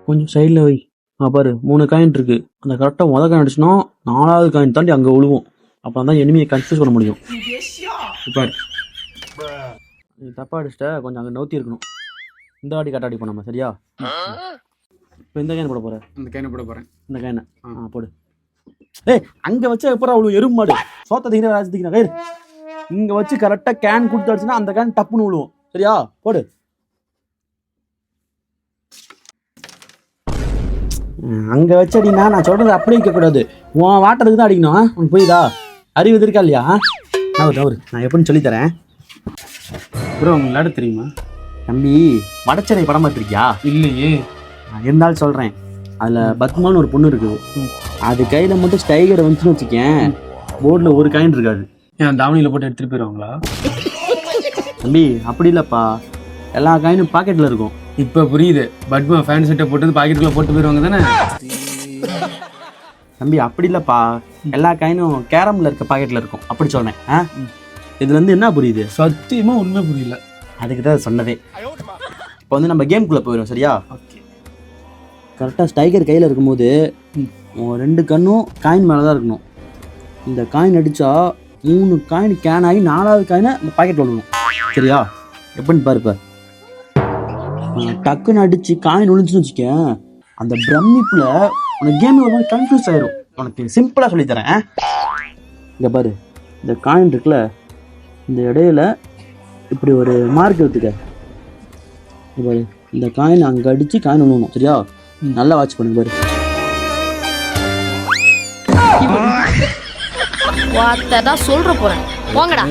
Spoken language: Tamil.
கொஞ்சம் சைடில் வை. பாரு 3 காயின் இருக்கு. அந்த கரெக்டாக முத காயின் அடிச்சுனா 4வது காயின் தாண்டி அங்கே விழுவோம். அப்போ தான் எனிமியை கன்ஃபியூஸ் பண்ண முடியும். பாரு நீ தப்பா அடிச்சிட்ட, கொஞ்சம் அங்கே நவுத்தி இருக்கணும். இந்த வாட்டி கரெக்டாக அடிப்போம் நம்ம, சரியா? இப்போ இந்த காயின் போட போகிறேன். இந்த காயினை போட போகிறேன். இந்த காயினை போடு. ஏய் அங்கே வச்சா எப்போ அவ்வளோ எறும்பு மாடு சோத்த தீக்கிற ராஜ் தீக்கிற கயிறு இங்கே வச்சு கரெக்டாக கேன் கொடுத்து அடிச்சுன்னா அந்த கேன் டப்புன்னு விழுவோம், சரியா? போடு. அங்கே வச்சு அடினா நான் சொல்கிறது அப்படியே இருக்கக்கூடாது. உன் வாட்டருக்கு தான் அடிக்கணும். உனக்கு புரியுதா? அறிவு இருக்கா இல்லையா? நவரு நான் எப்படின்னு சொல்லித்தரேன். ப்ரோ உங்களுக்கு விளையாட தெரியுமா? தம்பி வடச்சென்னை படம் பார்த்துருக்கியா? இல்லையே. இருந்தாலும் சொல்கிறேன். அதில் பத்மான்னு ஒரு பொண்ணு இருக்குது. அது கையில் மட்டும் ஸ்டைகர் வந்துச்சுன்னு வச்சுக்கேன், போர்டில் ஒரு காயின் இருக்காது. ஏன் தாவணியில் போட்டு எடுத்துகிட்டு போயிடுவாங்களா? தம்பி அப்படி இல்லைப்பா, எல்லா காயினும் பாக்கெட்டில் இருக்கும். இப்போ புரியுது. பட்மா ஃபேன் செட்டை போட்டு பாக்கெட்டுக்குள்ளே போட்டு போயிடுவாங்க தானே? தம்பி அப்படி இல்லைப்பா, எல்லா காயினும் கேரமில் இருக்க பாக்கெட்டில் இருக்கும். அப்படி சொன்னேன். இதுலேருந்து என்ன புரியுது? சத்தியமாக உண்மை புரியல. அதுக்கு தான் சொன்னதே. இப்போ வந்து நம்ம கேம்குள்ளே போயிடும், சரியா? ஓகே. கரெக்டாக ஸ்டைகர் கையில் இருக்கும்போது 2 கண்ணும் காயின் மேலே தான் இருக்கணும். இந்த காயின் அடித்தா 3 காயின் கேன் ஆகி 4வது காயினை இந்த பாக்கெட்டில் விடணும், சரியா? எப்படின்னு பாருப்ப. டக்குன்னு அடித்து காயின் விழுந்துச்சுன்னு வச்சுக்கேன், அந்த பிரமிப்பில் உனக்கு கேம் ஒரு மாதிரி கன்ஃபியூஸ் ஆயிரும். உனக்கு சிம்பிளாக சொல்லித்தரேன். இங்கே பாரு, இந்த காயின் இருக்குல்ல, இந்த இடையில இப்படி ஒரு மார்க் எடுத்துக்க. பாரு இந்த காயின் அங்கே அடித்து காயின் விழுவணும், சரியா? நல்லா வாட்ச் பண்ணுங்க பாரு. வார்த்தை தான் சொல்ற போறேன் போங்கடா.